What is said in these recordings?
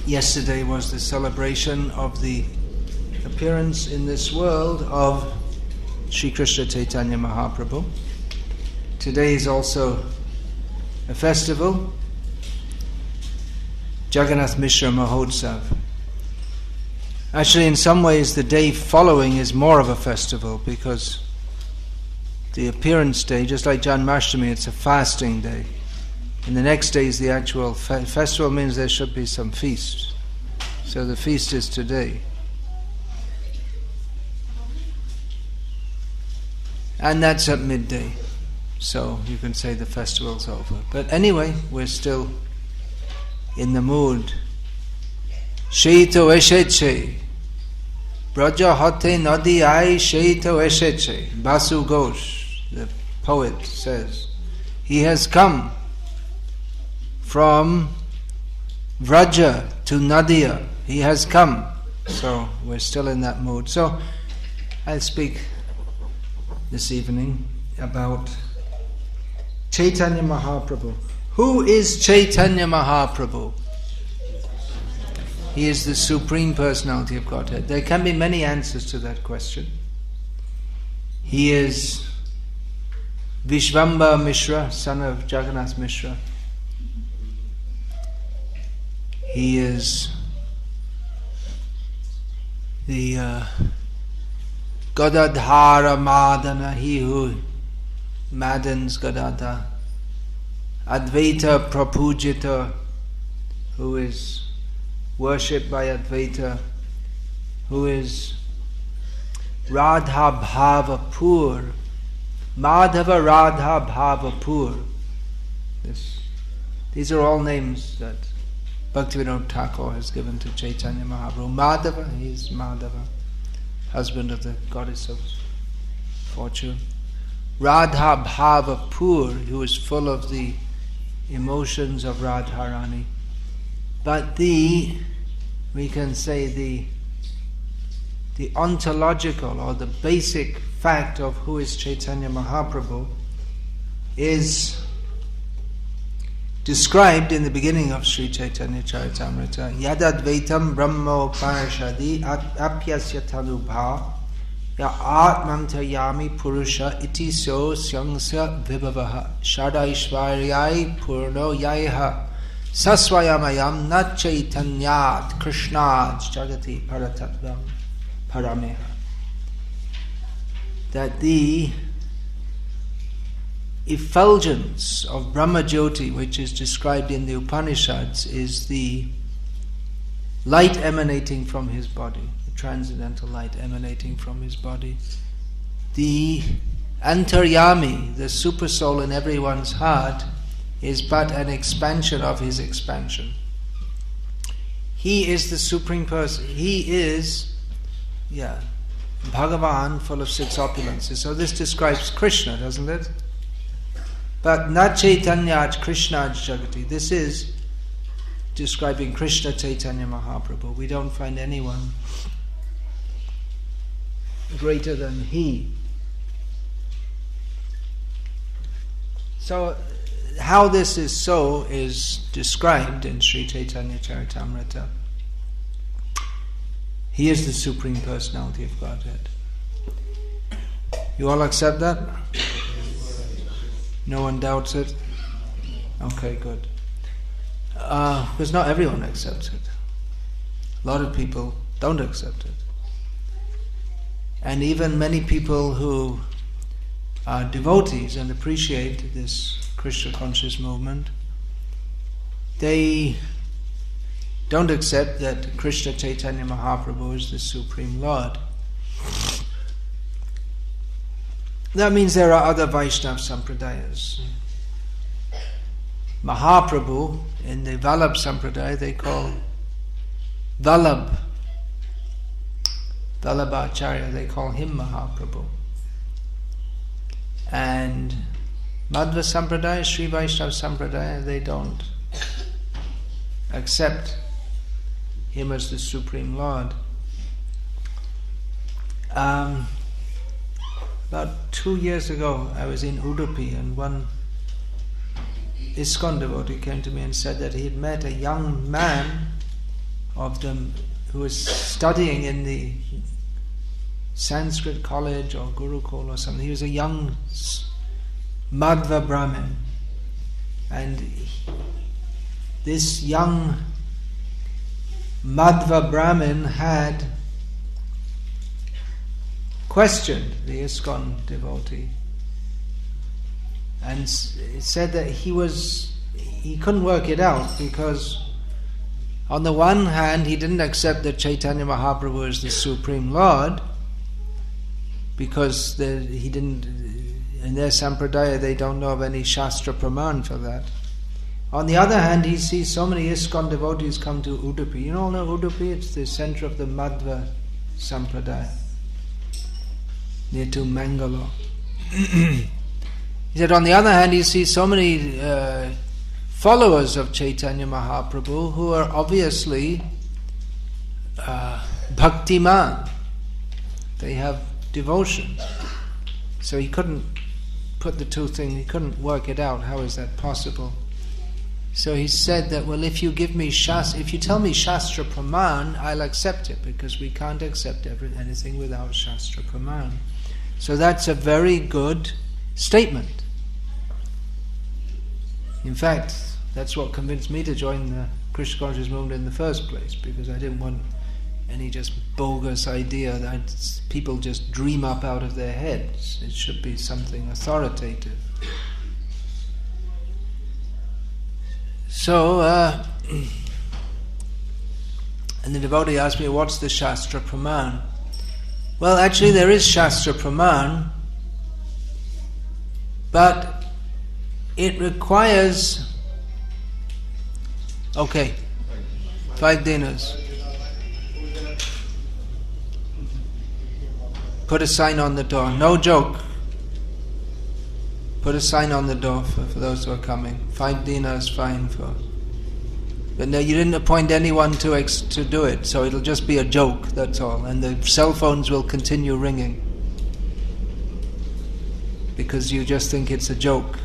Yesterday was the celebration of the appearance in this world of Sri Krishna Caitanya Mahaprabhu. Today is also a festival, Jagannath Mishra Mahotsav. Actually, in some ways, the day following is more of a festival because the appearance day, just like Janmashtami, it's a fasting day. And the next day is the actual festival, means there should be some feast. So the feast is today. And that's at midday. So you can say the festival's over. But anyway, we're still in the mood. Sheito esheche. Braja hote nadi ai sheito esheche. Basu Ghosh, the poet, says, he has come from Vraja to Nadia. He has come. So we're still in that mood. So I'll speak this evening about Caitanya Mahaprabhu. Who is Caitanya Mahaprabhu? He is the Supreme Personality of Godhead. There can be many answers to that question. He is Vishvamba Mishra, son of Jagannath Mishra. He is the Gadadhara Madana, he who maddens Gadadha. Advaita Prapujita, who is worshipped by Advaita, who is Radha Bhava Pur, Madhava Radha Bhava Pur. These are all names that Bhaktivinoda Thakur has given to Caitanya Mahaprabhu. Madhava, he is Madhava, husband of the goddess of fortune. Radha Bhava Pur, who is full of the emotions of Radharani. But we can say the ontological or the basic fact of who is Caitanya Mahaprabhu is described in the beginning of Sri Chaitanya Charitamrita. Yadadvaitam Brahmo Parashadi Apyasya Tanubha Ya Atmantayami Purusha Iti So Syangsya Vibhavaha Shada Ishvaryai Purno Yayaha Saswayamayam Na Chaitanyat Krishnad Jagati Paratatvam Parameha. That the effulgence of Brahmajyoti, which is described in the Upanishads, is the light emanating from his body, the transcendental light emanating from his body. The Antaryami, the super soul in everyone's heart, is but an expansion of his expansion. He is the Supreme Person. He is, Bhagavan, full of six opulences. So this describes Krishna, doesn't it? But na Chaitanyaj Krishnaj Jagati. This is describing Krishna Chaitanya Mahaprabhu. We don't find anyone greater than he. So how this is so is described in Sri Chaitanya Charitamrita. He is the Supreme Personality of Godhead. You all accept that? No one doubts it? Okay, good. Because not everyone accepts it. A lot of people don't accept it. And even many people who are devotees and appreciate this Krishna conscious movement, they don't accept that Krishna Chaitanya Mahaprabhu is the Supreme Lord. That means there are other Vaishnava Sampradayas. Mahaprabhu, in the Vallabh Sampradaya, they call Vallabh. Vallabhacharya, they call him Mahaprabhu. And Madhva Sampradaya, Sri Vaishnava Sampradaya, they don't accept him as the Supreme Lord. About 2 years ago, I was in Udupi, and one ISKCON devotee came to me and said that he had met a young man of them who was studying in the Sanskrit college or Gurukul or something. He was a young Madhva Brahmin, and this young Madhva Brahmin had questioned the ISKCON devotee, and it said that he couldn't work it out, because on the one hand he didn't accept that Caitanya Mahaprabhu is the Supreme Lord, because he didn't, in their sampradaya they don't know of any Shastra Praman for that. On the other hand, he sees so many ISKCON devotees come to Udupi. You all know Udupi? It's the center of the Madhva sampradaya, near to Mangalore. He said, on the other hand, he sees so many followers of Caitanya Mahaprabhu who are obviously bhaktiman. They have devotion. So he couldn't put the two things, he couldn't work it out. How is that possible? So he said that, well, if you give me if you tell me Shastra Praman, I'll accept it, because we can't accept anything without Shastra Praman. So that's a very good statement. In fact, that's what convinced me to join the Krishna consciousness movement in the first place, because I didn't want any just bogus idea that people just dream up out of their heads. It should be something authoritative. So, and the devotee asked me, what's the Shastra Praman? Well, actually there is Shastra Praman, but it requires 5 dinners. Put a sign on the door. No joke. Put a sign on the door for those who are coming. 5 dinars fine for. But no, you didn't appoint anyone to do it, so it'll just be a joke, that's all. And the cell phones will continue ringing, because you just think it's a joke.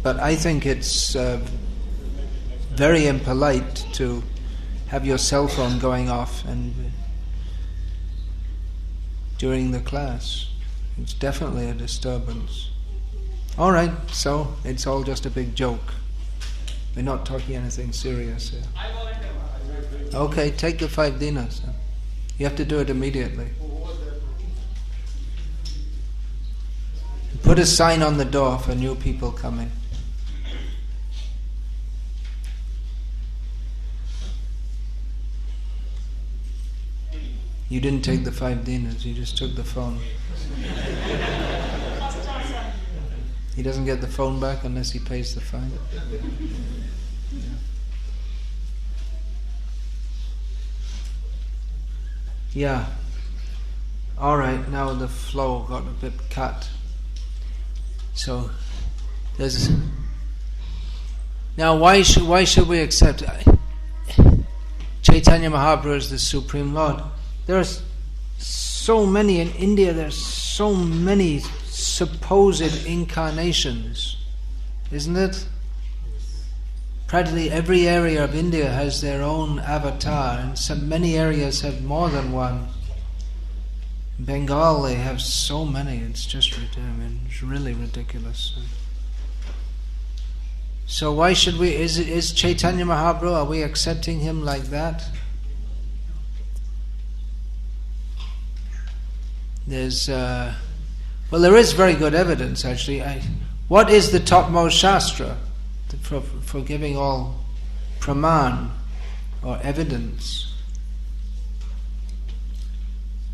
But I think it's very impolite to have your cell phone going off and during the class. It's definitely a disturbance. All right, so it's all just a big joke. We're not talking anything serious here. Okay, take the 5 dinars. You have to do it immediately. Put a sign on the door for new people coming. You didn't take the 5 dinars, you just took the phone. He doesn't get the phone back unless he pays the fine. Yeah. Alright, now the flow got a bit cut. So, there's... Now why should we accept Caitanya Mahaprabhu as the Supreme Lord? There are so many in India, there are so many supposed incarnations, isn't it? Practically every area of India has their own avatar, and many areas have more than one. In Bengal they have so many, it's just it's really ridiculous. So why should we, is Caitanya Mahaprabhu, are we accepting him like that? There's, there is very good evidence actually. What is the topmost Shastra for giving all praman or evidence?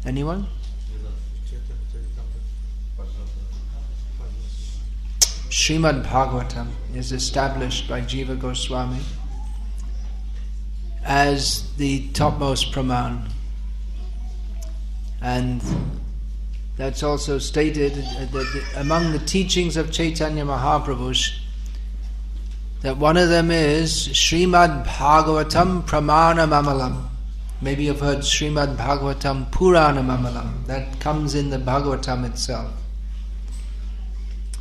Anyone? Srimad Bhagavatam is established by Jiva Goswami as the topmost praman, and that's also stated that among the teachings of Caitanya Mahaprabhu, that one of them is Srimad Bhagavatam Pramana Mamalam. Maybe you've heard Srimad Bhagavatam Purana Mamalam. That comes in the Bhagavatam itself.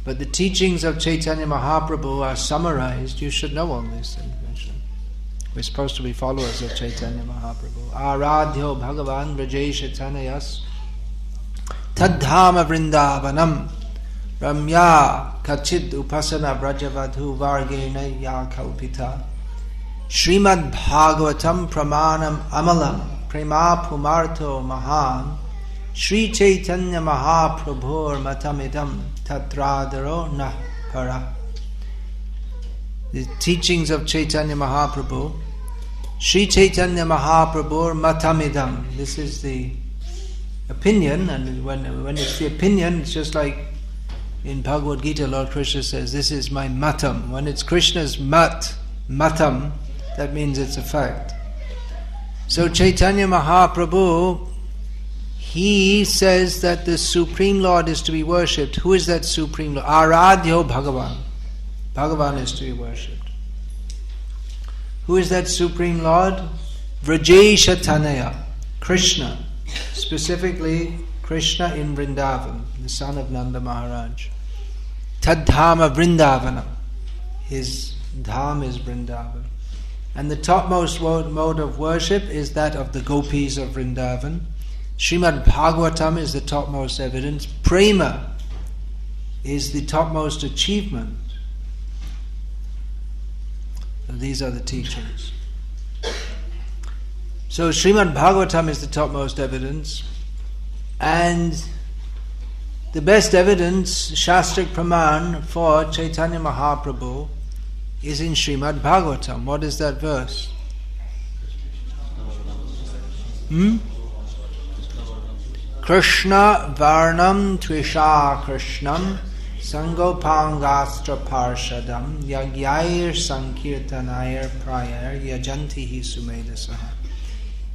But the teachings of Caitanya Mahaprabhu are summarized. You should know all these things. We're supposed to be followers of Chaitanya Mahaprabhu. Aradhyo Bhagavan Vrajesha Tanayas Tadhama Vrindavanam Ramya Kachid Upasana Brajavadhu Vargena Ya Kalpita Srimad Bhagavatam Pramanam Amalam Prema Pumarto Mahan Sri Chaitanya Mahaprabhur Matamidam Tatradaro Nah Para. The teachings of Chaitanya Mahaprabhu, Sri Chaitanya Mahaprabhur Matamidam. This is the opinion, and when it's the opinion, it's just like in Bhagavad Gita, Lord Krishna says, this is my matam. When it's Krishna's matam, that means it's a fact. So Chaitanya Mahaprabhu, he says that the Supreme Lord is to be worshipped. Who is that Supreme Lord? Aradhyo Bhagavan. Bhagavan is to be worshipped. Who is that Supreme Lord? Vrajesha Tanaya, Krishna. Specifically, Krishna in Vrindavan, the son of Nanda Maharaj. Tadhama Vrindavanam. His dham is Vrindavan. And the topmost mode of worship is that of the gopis of Vrindavan. Srimad Bhagavatam is the topmost evidence. Prema is the topmost achievement. So these are the teachings. So Srimad Bhagavatam is the topmost evidence, and the best evidence, Shastric Praman for Chaitanya Mahaprabhu, is in Srimad Bhagavatam. What is that verse? Krishna Varnam Tvisha Krishnam Sangopangastra Parshadam Yagyair Sankirtanayar Prayar Yajantihi Sumedasaha.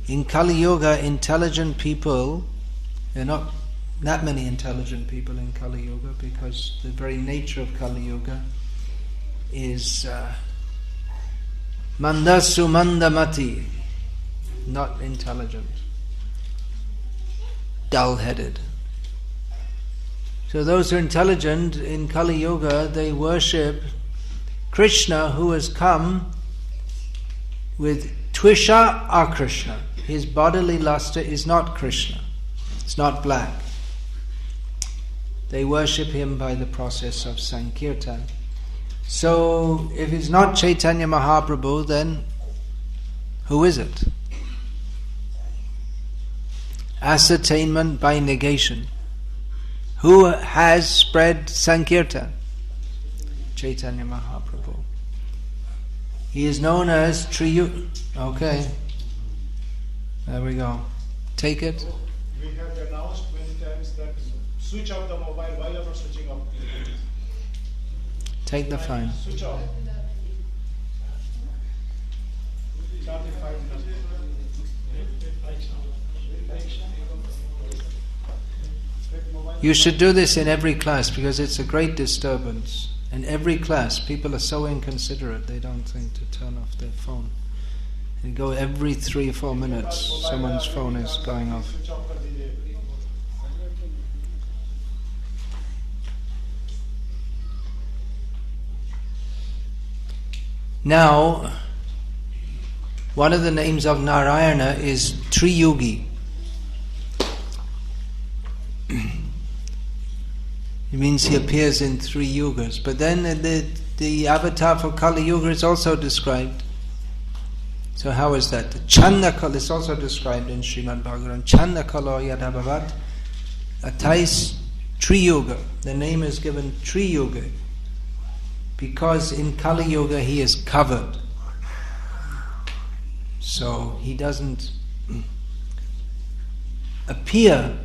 In Kali Yuga, intelligent people, there are not that many intelligent people in Kali Yuga, because the very nature of Kali Yuga is Mandasu Mandamati, not intelligent, dull-headed. So those who are intelligent in Kali Yuga, they worship Krishna, who has come with Tvisha Akrishna. His bodily luster is not Krishna. It's not black. They worship him by the process of Sankirtan. So if it's not Chaitanya Mahaprabhu, then who is it? Ascertainment by negation. Who has spread Sankirtan? Chaitanya Mahaprabhu. He is known as Triyu. Okay. There we go. Take it. We have announced many times that switch off the mobile while you are switching off. Take the phone. Switch off. You should do this in every class, because it's a great disturbance. In every class, people are so inconsiderate, they don't think to turn off their phone. You go every 3 or 4 minutes, someone's phone is going off. Now, one of the names of Narayana is Triyugi. It means he appears in 3 yugas. But then the avatar for Kali Yuga is also described. So how is that? Chandakala is also described in Srimad Bhagavatam. Chandakala yadabhavat atais Triyuga. The name is given Triyuga because in Kali Yuga he is covered. So he doesn't appear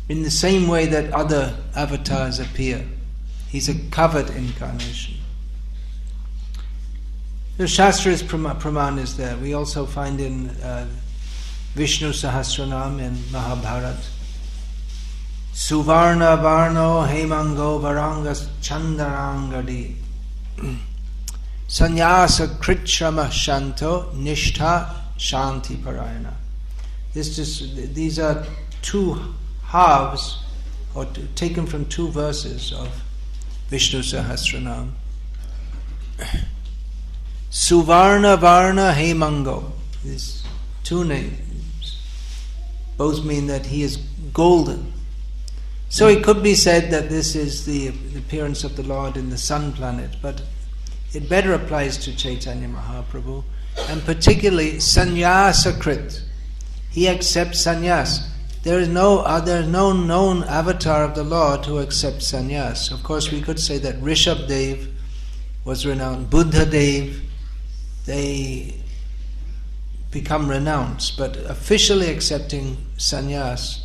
in the same way that other avatars appear. He's a covered incarnation. The Shastra's Praman is there. We also find in Vishnu Sahasranam in Mahabharata, Suvarna Varno Hemango Varangas Chandarangadi Sannyasa Kritshrama Shanto Nishtha Shanti Parayana. These are 2 halves, or taken from 2 verses of Vishnu Sahasranam. Suvarna Varna Hemango. These two names both mean that he is golden. So it could be said that this is the appearance of the Lord in the sun planet, but it better applies to Caitanya Mahaprabhu, and particularly Sannyasakrit. He accepts sannyas. There is no known avatar of the Lord who accepts sannyas. Of course, we could say that Rishabdev was renowned, Buddha Dev, they become renounced, but officially accepting sannyas,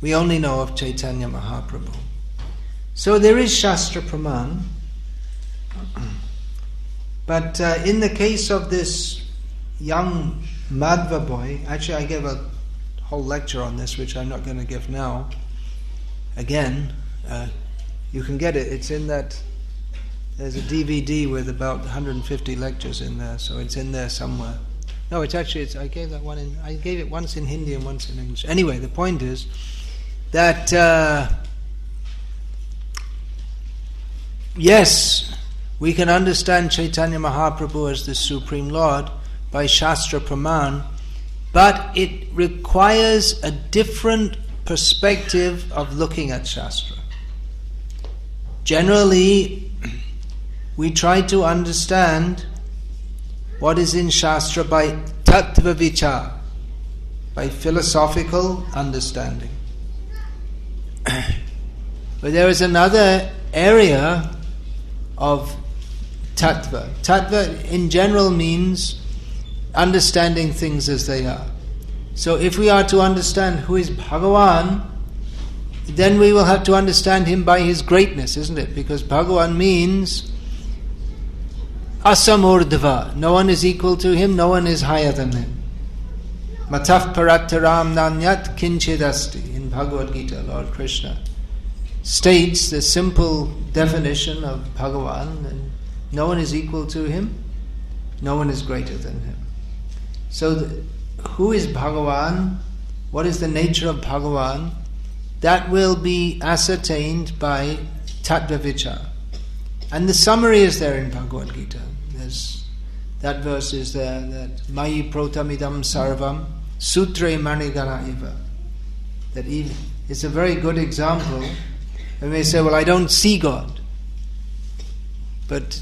we only know of Caitanya Mahaprabhu. So there is Shastra Praman, but in the case of this young Madhva boy, actually I gave a whole lecture on this, which I'm not going to give now. Again, you can get it. It's in that. There's a DVD with about 150 lectures in there, so it's in there somewhere. No, it's actually. I gave that one in. I gave it once in Hindi and once in English. Anyway, the point is that yes, we can understand Caitanya Mahaprabhu as the Supreme Lord by Shastra Praman, but it requires a different perspective of looking at Shastra. Generally, we try to understand what is in Shastra by tattva vichar, by philosophical understanding. But there is another area of tattva. Tattva in general means understanding things as they are. So if we are to understand who is Bhagavan, then we will have to understand him by his greatness, isn't it? Because Bhagavan means asamurdhava. No one is equal to him, no one is higher than him. Mataf parattaram nanyat kinchidasti. In Bhagavad Gita, Lord Krishna states the simple definition of Bhagavan, and no one is equal to him, no one is greater than him. So who is Bhagavan? What is the nature of Bhagavan? That will be ascertained by tattva vichar. And the summary is there in Bhagavad Gita. That verse is there, that Mayi protamidam sarvam sutre manigana eva. That it's a very good example. We may say, well, I don't see God. But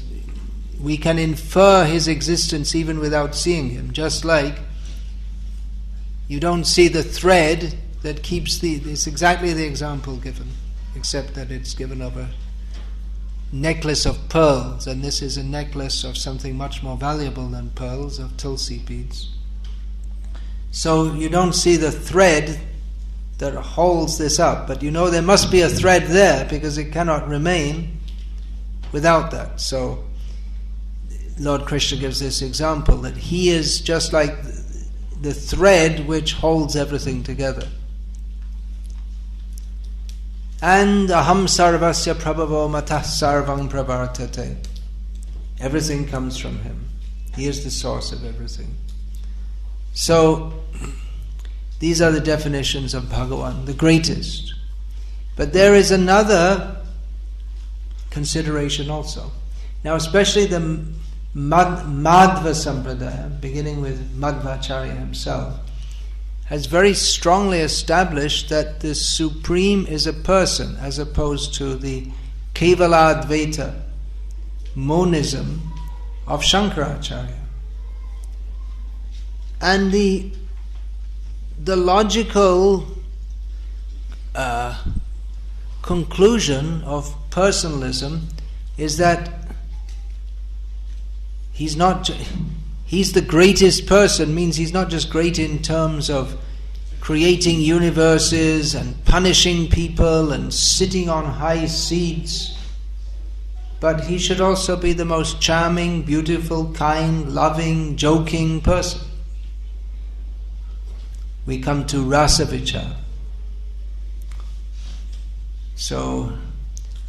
we can infer his existence even without seeing him. Just like you don't see the thread that keeps it's exactly the example given, except that it's given of a necklace of pearls, and this is a necklace of something much more valuable than pearls, of tulsi beads. So you don't see the thread that holds this up, but you know there must be a thread there because it cannot remain without that. So Lord Krishna gives this example that he is just like the thread which holds everything together. And aham sarvasya prabhavo matah sarvam pravartate. Everything comes from him. He is the source of everything. So these are the definitions of Bhagavan, the greatest. But there is another consideration also. Now especially the Madhva Sampradaya, beginning with Madhvacharya himself, has very strongly established that the Supreme is a person, as opposed to the Kevaladvaita monism of Shankaracharya. And the logical conclusion of personalism is that he's the greatest person, means he's not just great in terms of creating universes and punishing people and sitting on high seats, but he should also be the most charming, beautiful, kind, loving, joking person. We come to Rasa Vichar. So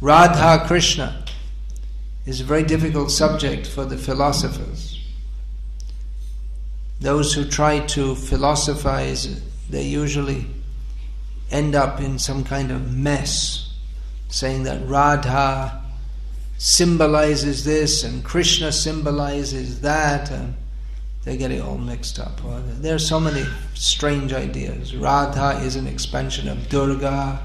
Radha Krishna is a very difficult subject for the philosophers. Those who try to philosophize, they usually end up in some kind of mess, saying that Radha symbolizes this and Krishna symbolizes that, and they get it all mixed up. Or there are so many strange ideas. Radha is an expansion of Durga.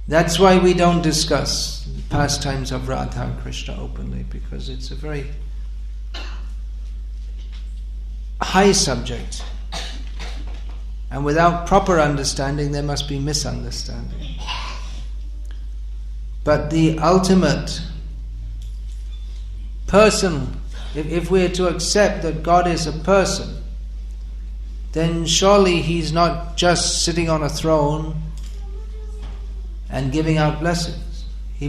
That's why we don't discuss the pastimes of Radha and Krishna openly, because it's a very high subject. And without proper understanding, there must be misunderstanding. But the ultimate person, if we are to accept that God is a person, then surely He's not just sitting on a throne and giving out blessings. He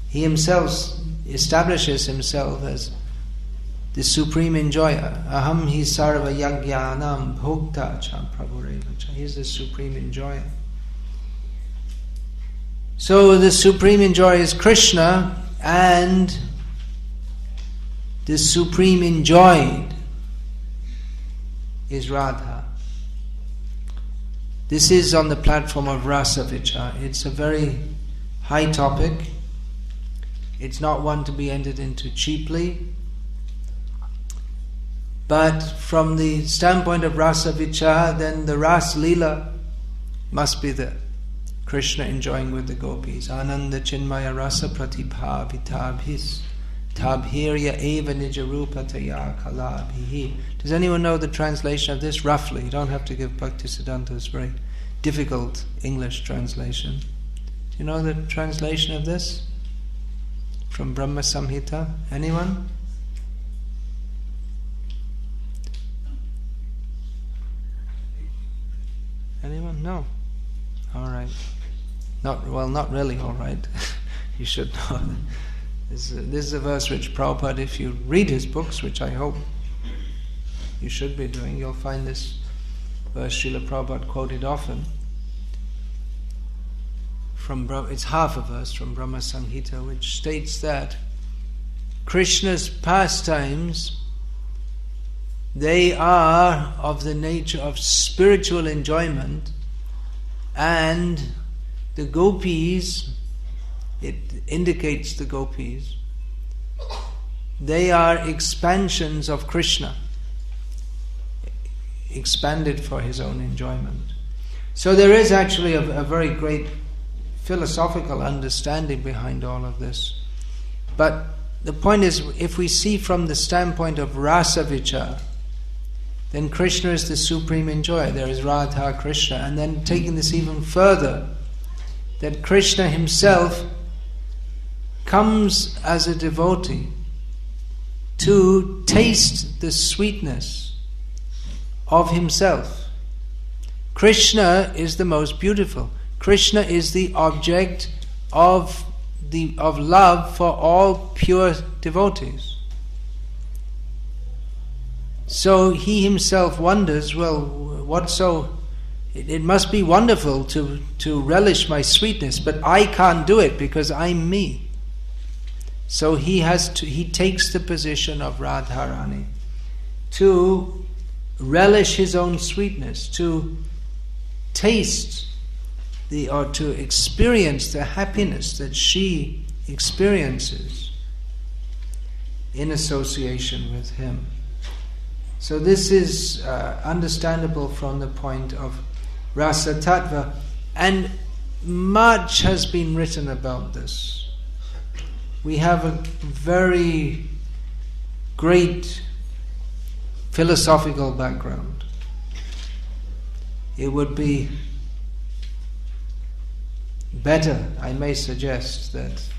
Himself establishes Himself as the supreme enjoyer. Aham hi sarva yajnanam bhokta cha prabhureva cha. He is the supreme enjoyer. So the supreme enjoyer is Krishna, and the supreme enjoyed is Radha. This is on the platform of Rasa Vichar. It's a very high topic. It's not one to be entered into cheaply. But from the standpoint of Rasa Vichar, then the Ras Leela must be the Krishna enjoying with the gopis. Ananda Chinmaya Rasa Pratibha Vitabhis Tabhirya Eva Nijarupataya Kalabhihi. Does anyone know the translation of this roughly? You don't have to give Bhaktisiddhanta's very difficult English translation. Do you know the translation of this? From Brahma Samhita? Anyone? Anyone? No? Alright. Not really alright. You should know. This is a verse which Prabhupada, if you read his books, which I hope you should be doing, you'll find this verse Srila Prabhupada quoted often. It's half a verse from Brahma Samhita, which states that Krishna's pastimes, they are of the nature of spiritual enjoyment, and the gopis, it indicates the gopis, they are expansions of Krishna, expanded for his own enjoyment. So there is actually a very great philosophical understanding behind all of this. But the point is, if we see from the standpoint of Rasa Vichar, then Krishna is the supreme enjoyer. There is Radha, Krishna. And then taking this even further, that Krishna himself comes as a devotee to taste the sweetness of himself. Krishna is the most beautiful. Krishna is the object of love for all pure devotees. So he himself wonders, well, it must be wonderful to relish my sweetness, but I can't do it because I'm me. So he takes the position of Radharani to relish his own sweetness, to taste or to experience the happiness that she experiences in association with him. So this is understandable from the point of Rasa Tattva, and much has been written about this. We have a very great philosophical background. It would be better, I may suggest, that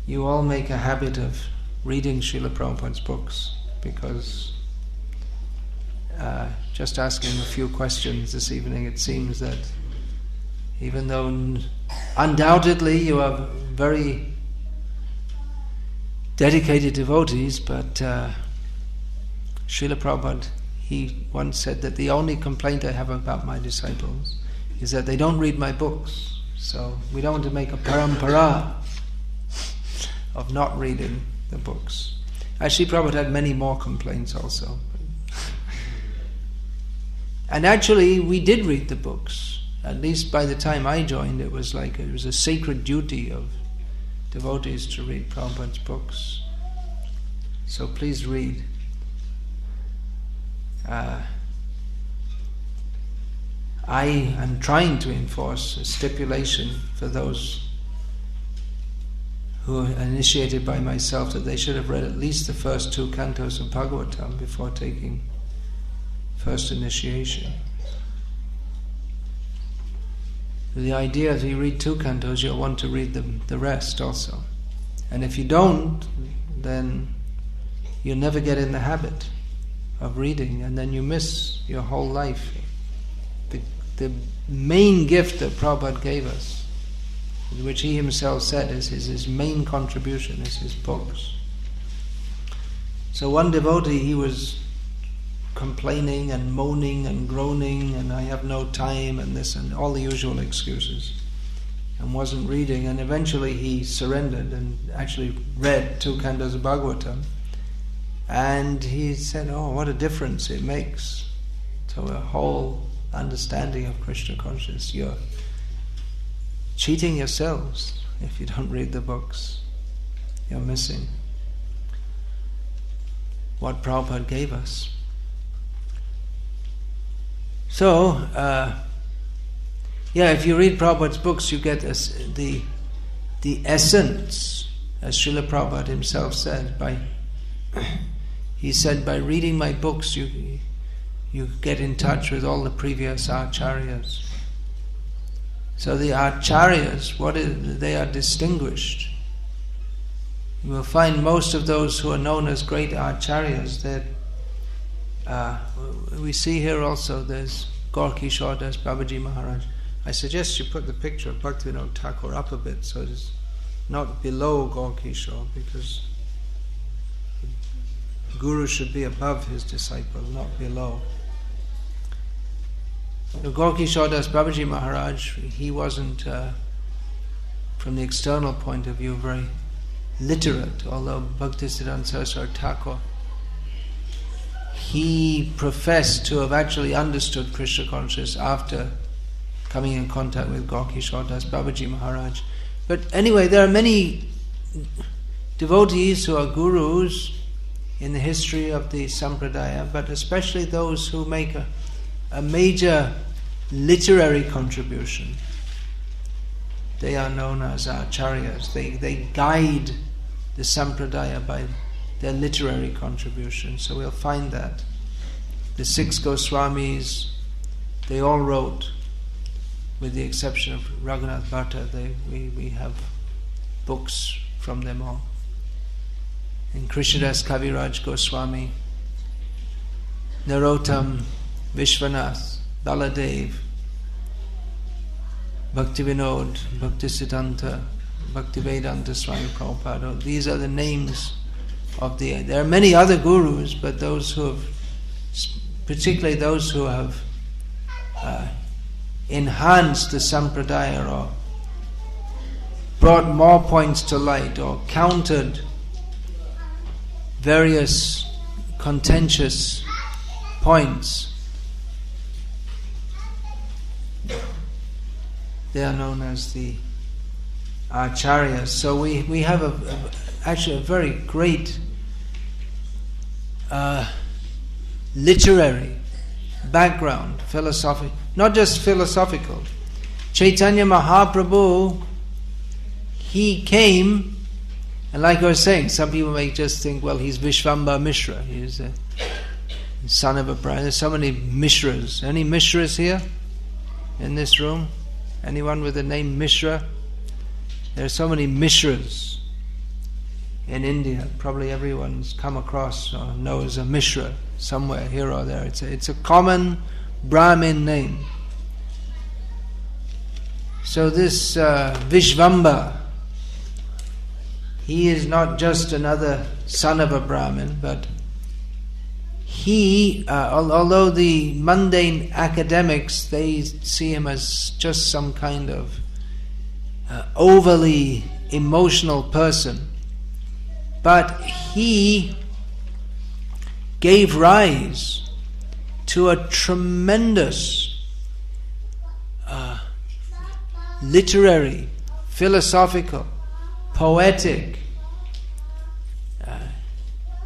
you all make a habit of reading Srila Prabhupada's books, because just asking a few questions this evening, it seems that even though undoubtedly you are very dedicated devotees, but Srila Prabhupada, he once said that the only complaint I have about my disciples is that they don't read my books. So we don't want to make a parampara of not reading the books. Actually, Prabhupada had many more complaints also. And actually, we did read the books. at least by the time I joined, it was a sacred duty of devotees to read Prabhupada's books. So please read. I am trying to enforce a stipulation for those who are initiated by myself that they should have read at least the first 2 cantos of Bhagavatam before taking first initiation. The idea is you read 2 cantos, you'll want to read the rest also. And if you don't, then you'll never get in the habit of reading, and then you miss your whole life. The main gift that Prabhupada gave us, which he himself said is his main contribution, is his books. So one devotee, he was complaining and moaning and groaning, and I have no time and this and all the usual excuses, and wasn't reading, and eventually he surrendered and actually read 2 cantos of Bhagavatam, and he said, oh, what a difference it makes to a whole understanding of Krishna consciousness. You're cheating yourselves if you don't read the books. You're missing what Prabhupada gave us. So, if you read Prabhupada's books, you get the essence, as Srila Prabhupada himself said. He said, by reading my books, you get in touch with all the previous acharyas. So the acharyas, they are distinguished. You will find most of those who are known as great acharyas, that we see here also, there's Gaur Kishore Das Babaji Maharaj. I suggest you put the picture of Bhaktivinoda Thakur up a bit so it's not below Gaur Kishore, because the Guru should be above his disciple, not below. Gaur Kishore Das Babaji Maharaj, he wasn't, from the external point of view, very literate, although Bhaktisiddhanta Saraswati Thakur, he professed to have actually understood Krishna consciousness after coming in contact with Gaur Kishore Das Babaji Maharaj. But anyway, there are many devotees who are gurus in the history of the Sampradaya, but especially those who make a major literary contribution. They are known as acharyas. They guide the Sampradaya by their literary contribution. So we'll find that. The 6 Goswamis, they all wrote, with the exception of Raghunath Bhatta. We have books from them all. And Krishnadas Kaviraj Goswami, Narottam, Vishwanath, Baladev, Bhaktivinoda, Bhaktisiddhanta, Bhaktivedanta Swami Prabhupada. These are the names of there are many other gurus, but those who have, particularly those who have enhanced the Sampradaya or brought more points to light or countered various contentious points, they are known as the acharyas. So we have actually a very great literary background, philosophic, not just philosophical. Caitanya Mahaprabhu, he came, and like I was saying, some people may just think, well, he's Vishvamba Mishra, he's a son of a bride. There's so many Mishras. Any Mishras here in this room? Anyone with the name Mishra? There are so many Mishras in India. Probably everyone's come across or knows a Mishra somewhere here or there. It's a common Brahmin name. So this Vishvamba, he is not just another son of a Brahmin, but he, although the mundane academics, they see him as just some kind of overly emotional person, but he gave rise to a tremendous literary, philosophical, poetic,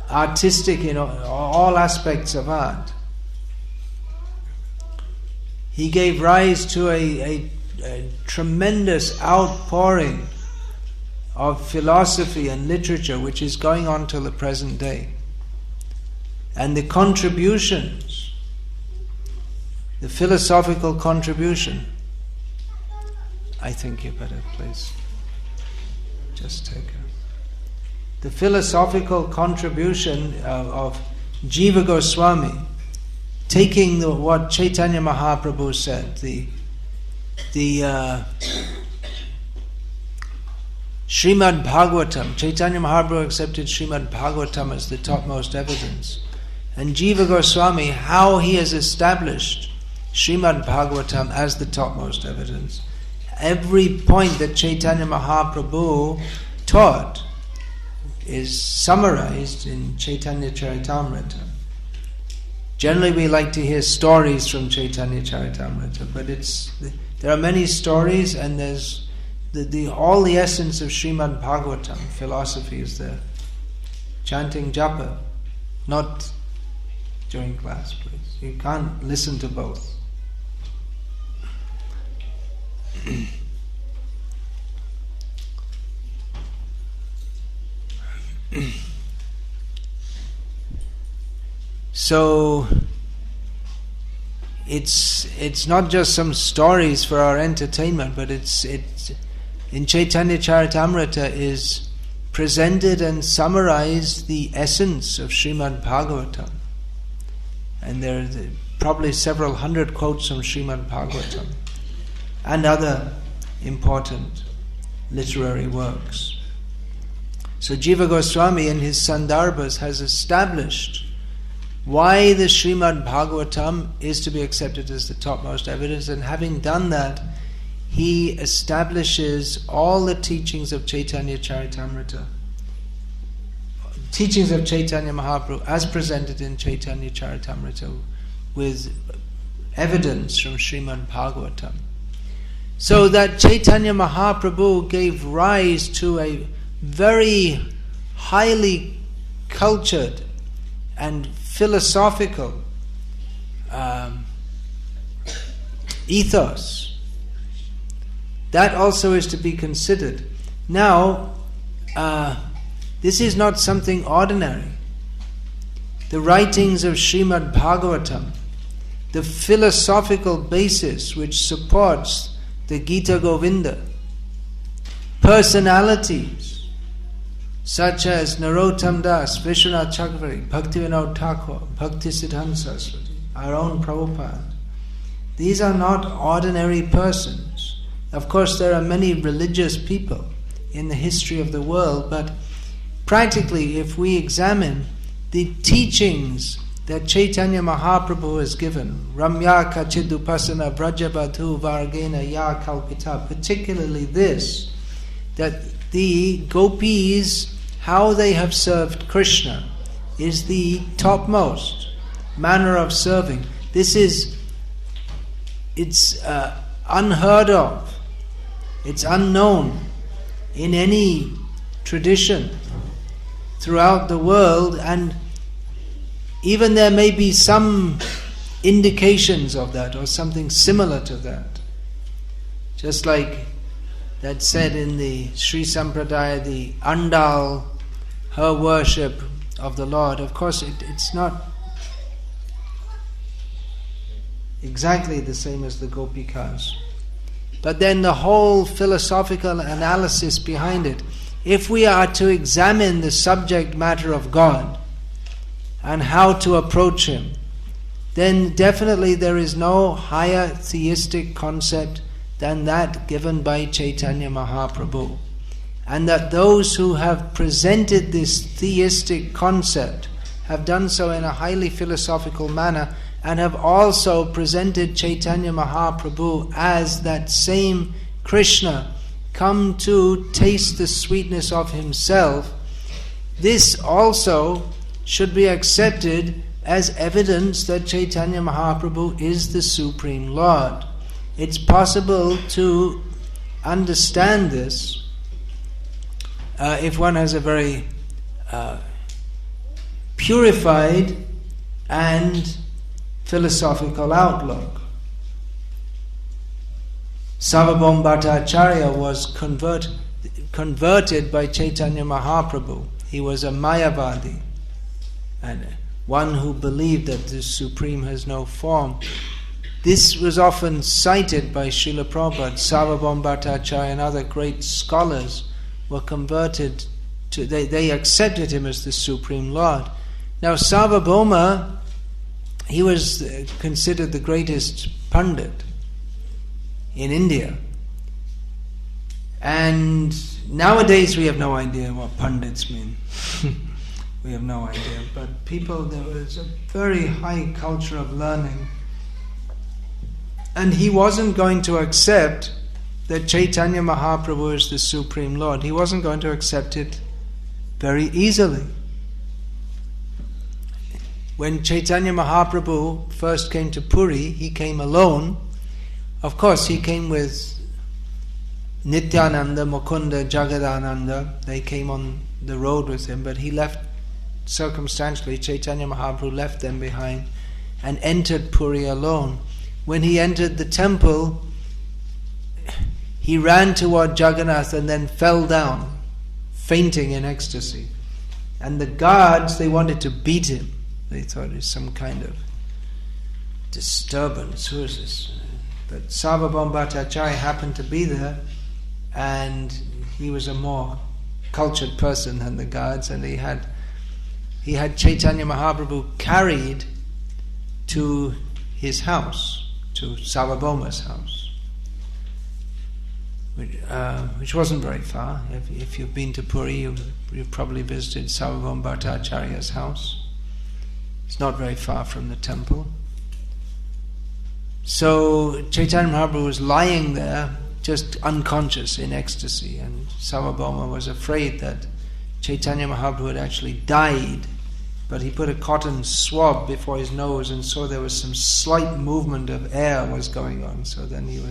artistic in all aspects of art. He gave rise to a tremendous outpouring of philosophy and literature which is going on till the present day. And the contributions, the philosophical contribution, I think you better please just take her. The philosophical contribution of Jiva Goswami, taking what Caitanya Mahaprabhu said, the Srimad Bhagavatam. Caitanya Mahaprabhu accepted Srimad Bhagavatam as the topmost evidence. And Jiva Goswami, how he has established Srimad Bhagavatam as the topmost evidence. Every point that Caitanya Mahaprabhu taught is summarized in Chaitanya Charitamrita. Generally we like to hear stories from Chaitanya Charitamrita, but there are many stories, and there's all the essence of Srimad Bhagavatam. Philosophy is there. Chanting japa, not during class, please. You can't listen to both. So it's not just some stories for our entertainment, but it's in Chaitanya Charitamrita is presented and summarized the essence of Srimad Bhagavatam. And there are probably several hundred quotes from Srimad Bhagavatam and other important literary works. So Jiva Goswami in his Sandarbhas has established why the Srimad Bhagavatam is to be accepted as the topmost evidence, and having done that, he establishes all the teachings of Chaitanya Charitamrita, teachings of Chaitanya Mahaprabhu as presented in Chaitanya Charitamrita with evidence from Srimad Bhagavatam. So that Chaitanya Mahaprabhu gave rise to a very highly cultured and philosophical ethos. That also is to be considered. Now, this is not something ordinary. The writings of Srimad Bhagavatam, the philosophical basis which supports the Gita Govinda, personalities such as Narottam Das, Vishwanath Chakravarti, Bhaktivinoda Thakur, Bhakti Siddhanta Saraswati, our own Prabhupada. These are not ordinary persons. Of course, there are many religious people in the history of the world, but practically, if we examine the teachings that Chaitanya Mahaprabhu has given, Ramya Kachidupasana Vrajabadhu Vargena Ya Kalpita, particularly this, that the gopis, how they have served Krishna, is the topmost manner of serving. It's unheard of. It's unknown in any tradition throughout the world, and even there may be some indications of that or something similar to that. Just like that said in the Sri Sampradaya, the Andal, her worship of the Lord. Of course, it's not exactly the same as the Gopikas. But then the whole philosophical analysis behind it, if we are to examine the subject matter of God and how to approach Him, then definitely there is no higher theistic concept than that given by Chaitanya Mahaprabhu. And that those who have presented this theistic concept have done so in a highly philosophical manner, and have also presented Chaitanya Mahaprabhu as that same Krishna come to taste the sweetness of himself. This also should be accepted as evidence that Chaitanya Mahaprabhu is the Supreme Lord. it's possible to understand this if one has a very purified and philosophical outlook. Sarvabhauma Bhattacharya was converted by Caitanya Mahaprabhu. He was a Mayavadi, and one who believed that the Supreme has no form. This was often cited by Srila Prabhupada. Sarvabhauma Bhattacharya and other great scholars were converted to, they accepted him as the Supreme Lord. Now Sarvabhauma, he was considered the greatest Pandit in India. And nowadays we have no idea what Pandits mean. We have no idea. But there was a very high culture of learning. And he wasn't going to accept that Caitanya Mahaprabhu is the Supreme Lord. He wasn't going to accept it very easily. When Caitanya Mahaprabhu first came to Puri, he came alone. Of course, he came with Nityananda, Mukunda, Jagadananda. They came on the road with him, but he left circumstantially. Caitanya Mahaprabhu left them behind and entered Puri alone. When he entered the temple, he ran toward Jagannath and then fell down, fainting in ecstasy. And the guards, they wanted to beat him. They thought it was some kind of disturbance. Who is this? But Sarvabhauma Bhattacharya happened to be there, and he was a more cultured person than the guards, and he had Caitanya Mahaprabhu carried to his house, to Sarvabhauma's house, which wasn't very far. If you've been to Puri, you've probably visited Sarvabhauma Bhattacharya's house. It's not very far from the temple. So Caitanya Mahaprabhu was lying there, just unconscious in ecstasy, and Sarvabhauma was afraid that Caitanya Mahaprabhu had actually died, but he put a cotton swab before his nose and saw there was some slight movement of air was going on. So then he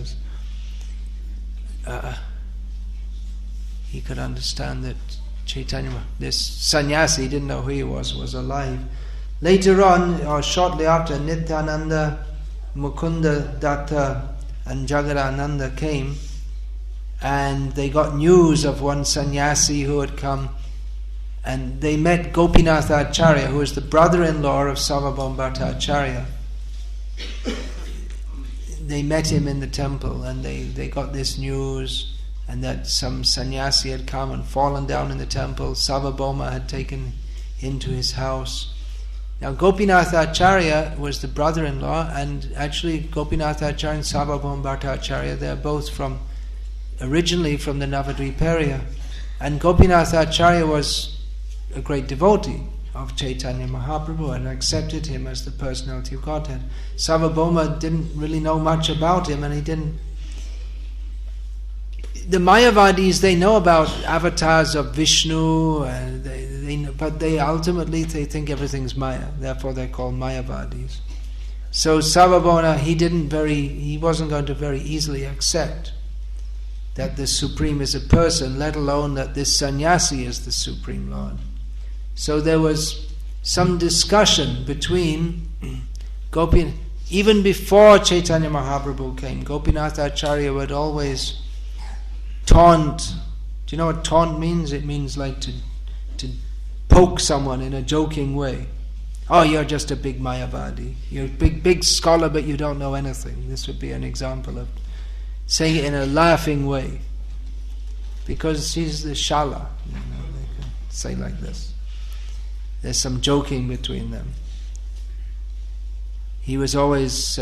could understand that Caitanya, this sannyasi, he didn't know who he was alive. Later on, or shortly after, Nityananda, Mukunda Datta and Jagadananda came, and they got news of one sannyasi who had come, and they met Gopinath Acharya, who was the brother-in-law of Sarvabhauma Bhattacharya. They met him in the temple, and they got this news, and that some sannyasi had come and fallen down in the temple. Sarvabhauma had taken him to his house. Now Gopinath Acharya was the brother-in-law, and actually Gopinath Acharya and Sarvabhauma Bhattacharya, they're both originally from the Navadvip area. And Gopinath Acharya was a great devotee of Caitanya Mahaprabhu and accepted him as the personality of Godhead. Sarvabhauma didn't really know much about him, and he didn't... The Mayavadis, they know about avatars of Vishnu, but they ultimately think everything's Maya. Therefore, they're called Mayavadis. So Sarvabhauma, he wasn't going to very easily accept that the Supreme is a person, let alone that this sannyasi is the Supreme Lord. So there was some discussion between even before Caitanya Mahaprabhu came. Gopinath Acharya would always taunt. Do you know what taunt means? It means like to poke someone in a joking way. Oh, you're just a big Mayavadi. You're a big scholar, but you don't know anything. This would be an example of saying it in a laughing way. Because he's the Shala. They can say like this. There's some joking between them. He was always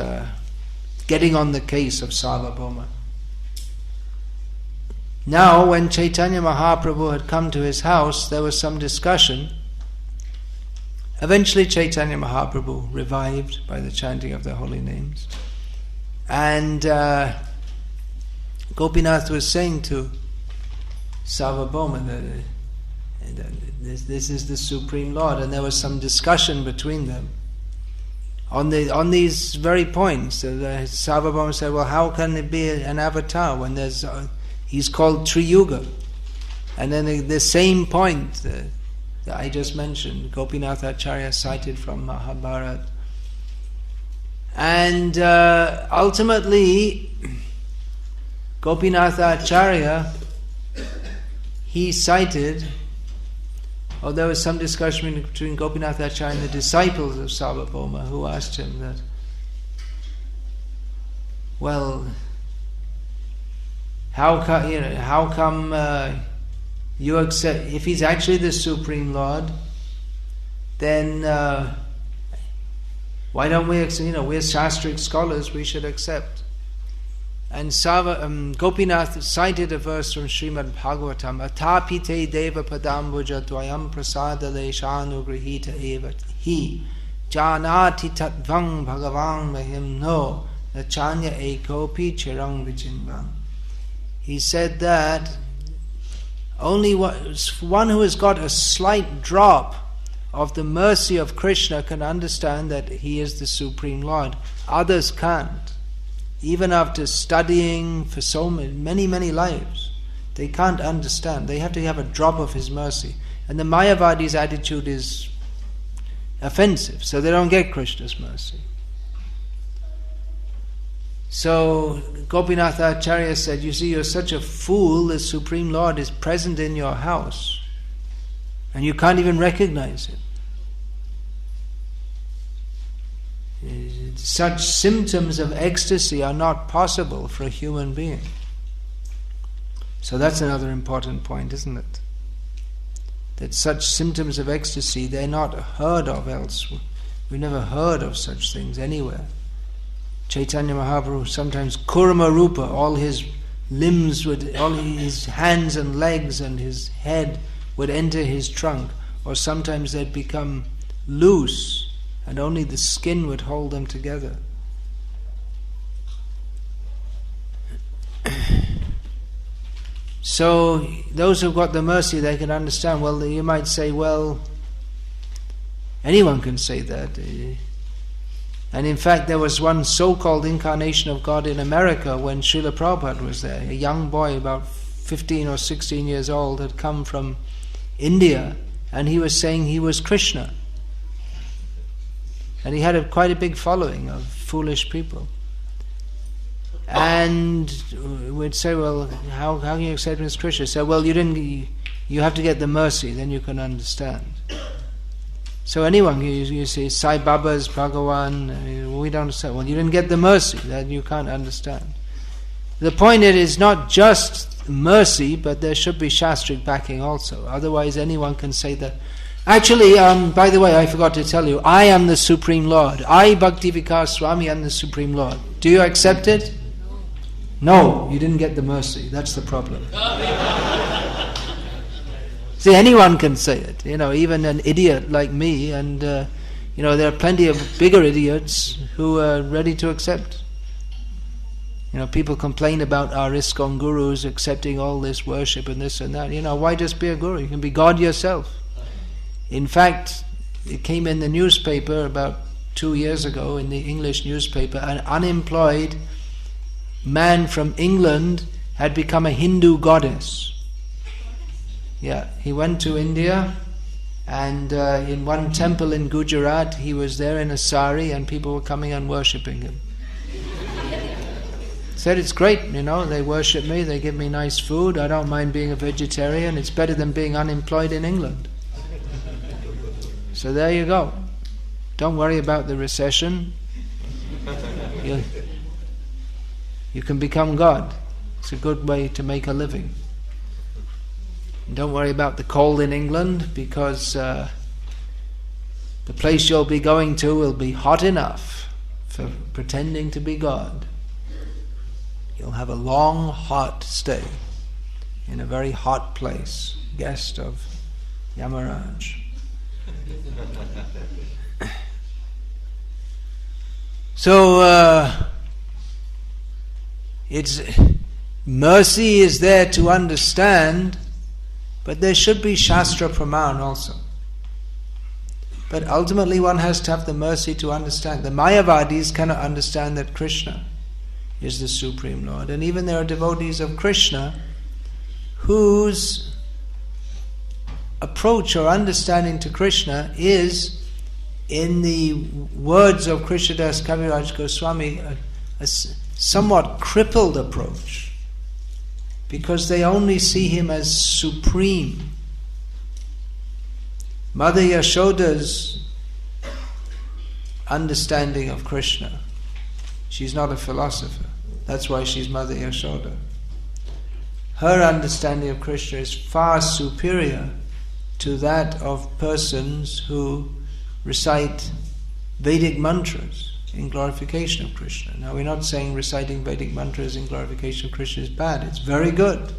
getting on the case of Sarvabhauma. Now, when Caitanya Mahaprabhu had come to his house, there was some discussion. Eventually Caitanya Mahaprabhu revived by the chanting of the holy names. And Gopinath was saying to Sarvabhauma that this is the Supreme Lord, and there was some discussion between them on these very points. Sarvabhauma said, well, how can it be an avatar when he's called Triyuga? And then the same point that I just mentioned, Gopinath Acharya cited from Mahabharata. And ultimately, Gopinath Acharya, he cited, there was some discussion between Gopinath Acharya and the disciples of Sarvabhauma, who asked him that, well, how come you accept, if he's actually the Supreme Lord, then why don't we accept, we're Shastric scholars, we should accept. And Gopinath cited a verse from Srimad Bhagavatam, Atapite deva padambuja dvayam prasada leshanugrihita eva hi janati tatvang bhagavang mahim no nachanya ekopi chirang vichimbang. He said that only one who has got a slight drop of the mercy of Krishna can understand that he is the Supreme Lord. Others can't. Even after studying for so many lives, they can't understand. They have to have a drop of his mercy. And the Mayavadi's attitude is offensive, so they don't get Krishna's mercy. So Gopinath Acharya said, you see, you're such a fool, the Supreme Lord is present in your house, and you can't even recognize it. Such symptoms of ecstasy are not possible for a human being. So that's another important point, isn't it? That such symptoms of ecstasy, they're not heard of elsewhere. We've never heard of such things anywhere. Caitanya Mahaprabhu, sometimes Kurma Rupa, all his limbs all his hands and legs and his head would enter his trunk, or sometimes they'd become loose and only the skin would hold them together. So those who've got the mercy, they can understand. Well, you might say, well, anyone can say that. And in fact, there was one so-called incarnation of God in America when Srila Prabhupada was there. A young boy, about 15 or 16 years old, had come from India, and he was saying he was Krishna. And he had quite a big following of foolish people. And we'd say, well, how can you accept him as Krishna? So, well, you have to get the mercy, then you can understand. So anyone, you say, Sai Baba's Bhagavan, we don't understand. Well, you didn't get the mercy, then you can't understand. The point is not just mercy, but there should be Shastric backing also. Otherwise anyone can say that. Actually, by the way, I forgot to tell you, I am the Supreme Lord. I, Bhakti Vikas Swami, am the Supreme Lord. Do you accept it? No, you didn't get the mercy. That's the problem. See, anyone can say it. Even an idiot like me, and there are plenty of bigger idiots who are ready to accept. People complain about our ISKCON gurus accepting all this worship and this and that. Why just be a guru? You can be God yourself. In fact, it came in the newspaper about 2 years ago, in the English newspaper, an unemployed man from England had become a Hindu goddess. Yeah, he went to India, and in one temple in Gujarat, he was there in a sari, and people were coming and worshipping him. Said, it's great, they worship me, they give me nice food, I don't mind being a vegetarian, it's better than being unemployed in England. So there you go. Don't worry about the recession. You can become God. It's a good way to make a living. And don't worry about the cold in England, because the place you'll be going to will be hot enough for pretending to be God. You'll have a long, hot stay in a very hot place, guest of Yamaraj. So it's mercy is there to understand, but there should be Shastra Praman also. But ultimately one has to have the mercy to understand. The Mayavadis cannot understand that Krishna is the Supreme Lord. And even there are devotees of Krishna whose approach or understanding to Krishna is, in the words of Krishnadas Kaviraj Goswami, a somewhat crippled approach, because they only see him as supreme. Mother Yashoda's understanding of Krishna, she's not a philosopher, that's why she's Mother Yashoda. Her understanding of Krishna is far superior to that of persons who recite Vedic mantras in glorification of Krishna. Now, we're not saying reciting Vedic mantras in glorification of Krishna is bad, it's very good.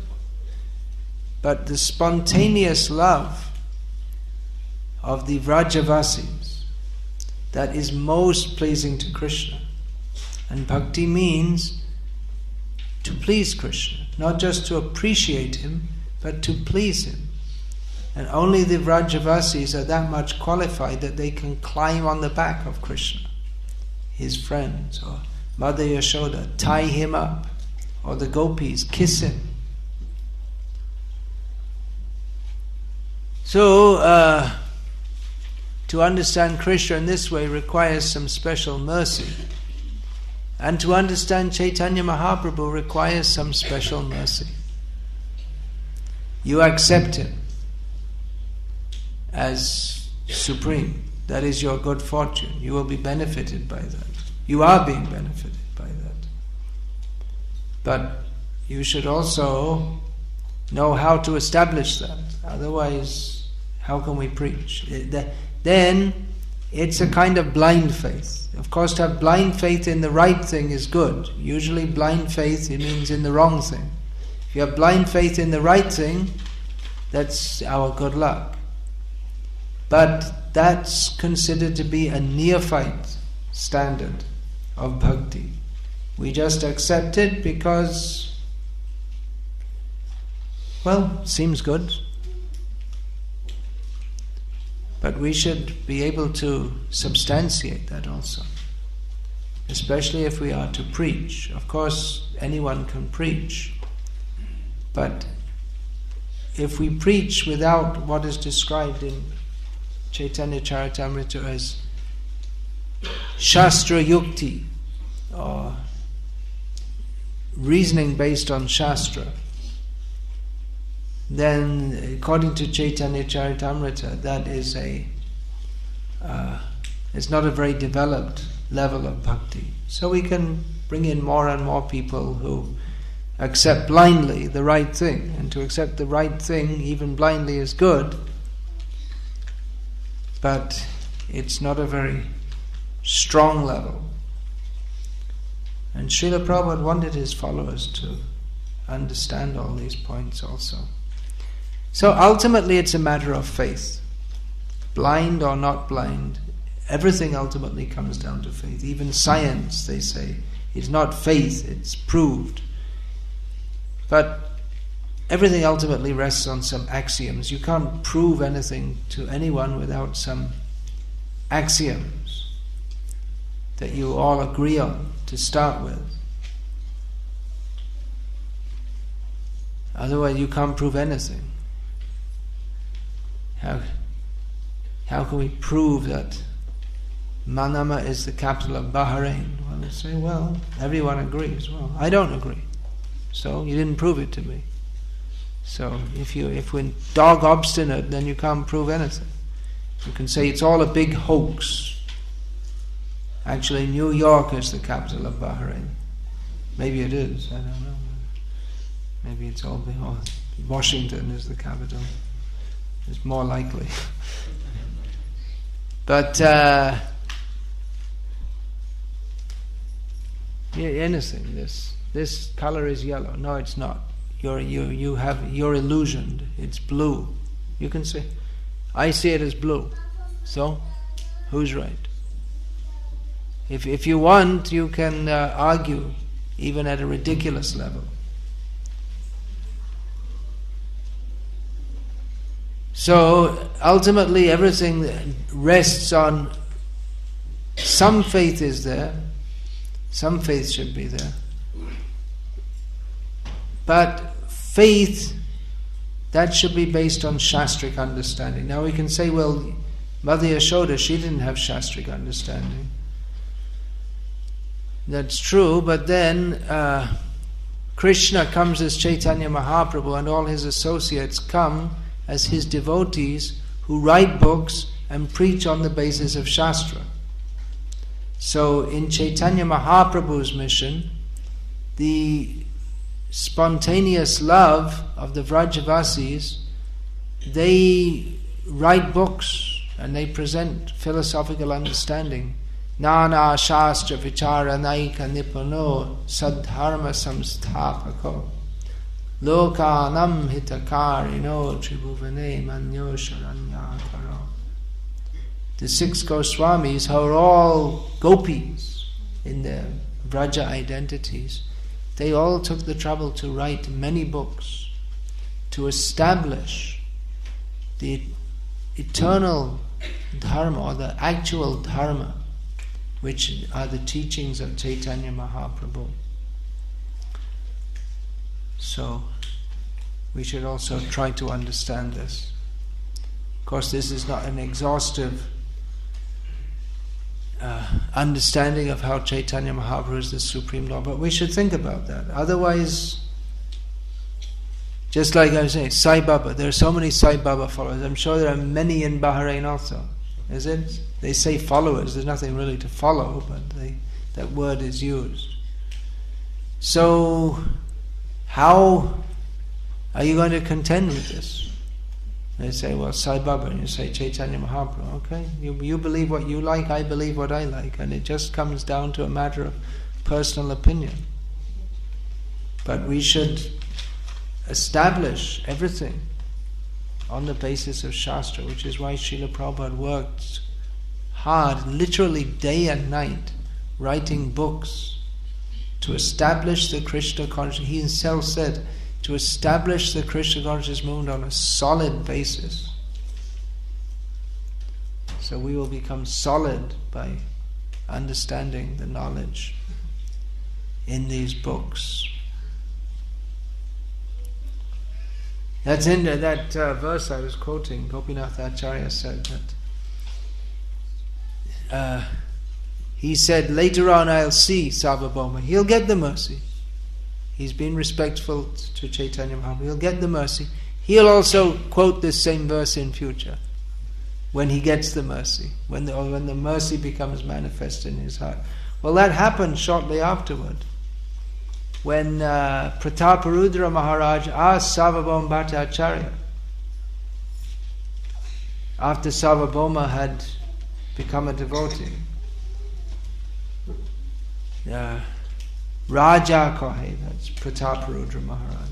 But the spontaneous love of the Vrajavasis, that is most pleasing to Krishna. And bhakti means to please Krishna, not just to appreciate him, but to please him. And only the Vrajavasis are that much qualified that they can climb on the back of Krishna, his friends, or Mother Yashoda, tie him up, or the gopis kiss him. So, to understand Krishna in this way requires some special mercy. And to understand Caitanya Mahaprabhu requires some special mercy. You accept him as supreme. That is your good fortune. You will be benefited by that. You are being benefited by that. But you should also know how to establish that. Otherwise, how can we preach? Then it's a kind of blind faith. Of course, to have blind faith in the right thing is good. Usually blind faith, it means in the wrong thing. If you have blind faith in the right thing, that's our good luck. But that's considered to be a neophyte standard of bhakti. We just accept it because, well, seems good. But we should be able to substantiate that also. Especially if we are to preach. Of course, anyone can preach. But if we preach without what is described in Chaitanya Charitamrita as Shastra Yukti, or reasoning based on Shastra, then according to Chaitanya Charitamrita, that is it's not a very developed level of bhakti. So we can bring in more and more people who accept blindly the right thing, and to accept the right thing even blindly is good, but it's not a very strong level. And Srila Prabhupada wanted his followers to understand all these points also. So ultimately it's a matter of faith. Blind or not blind, everything ultimately comes down to faith. Even science, they say, is not faith, it's proved. But everything ultimately rests on some axioms. You can't prove anything to anyone without some axioms that you all agree on to start with. Otherwise you can't prove anything. How can we prove that Manama is the capital of Bahrain? Well, they say, well, everyone agrees. Well, I don't agree. So you didn't prove it to me. So if we're dog obstinate, then you can't prove anything. You can say it's all a big hoax. Actually, New York is the capital of Bahrain. Maybe it is, I don't know. Maybe it's all big. Oh, Washington is the capital. It's more likely. But anything. This color is yellow. No, it's not. You're illusioned. It's blue. You can say, I see it as blue. So, who's right? If you want, you can argue, even at a ridiculous level. So ultimately everything rests on some faith is there, some faith should be there. But faith, that should be based on Shastric understanding. Now we can say, well, Mother Yashoda, she didn't have Shastric understanding. That's true, but then Krishna comes as Caitanya Mahaprabhu and all his associates come as his devotees who write books and preach on the basis of Shastra. So in Caitanya Mahaprabhu's mission, the spontaneous love of the Vrajavasis, they write books and they present philosophical understanding. Nana Shastra Vichara Naika Nipuno Sadharma Samsthapako Lokanam Hitakarino Tribhuvane Manyo Sharanyakaro. The 6 Goswamis, who are all gopis in their Vraja identities, they all took the trouble to write many books to establish the eternal dharma or the actual dharma, which are the teachings of Caitanya Mahaprabhu. So we should also try to understand this. Of course, this is not an exhaustive understanding of how Caitanya Mahaprabhu is the Supreme Lord, but we should think about that. Otherwise, just like I was saying, Sai Baba, there are so many Sai Baba followers. I'm sure there are many in Bahrain also. Is it? They say followers, there's nothing really to follow, but that word is used. So, how are you going to contend with this? They say, well, Sai Baba, and you say Caitanya Mahaprabhu. Okay, you believe what you like, I believe what I like, and it just comes down to a matter of personal opinion. But we should establish everything on the basis of Shastra, which is why Srila Prabhupada worked hard, literally day and night, writing books to establish the Krishna consciousness. He himself said, to establish the Krishna consciousness movement on a solid basis. So we will become solid by understanding the knowledge in these books. That's in that verse I was quoting. Gopinath Acharya said that he said, later on I'll see Sarvabhauma. He'll get the mercy. He's been respectful to Caitanya Mahaprabhu. He'll get the mercy. He'll also quote this same verse in future when he gets the mercy, when the mercy becomes manifest in his heart. Well, that happened shortly afterward. When Prataparudra Maharaj asked Sarvabhauma Bhattacharya, after Sarvabhauma had become a devotee, Raja Kahe, that's Prataparudra Maharaj.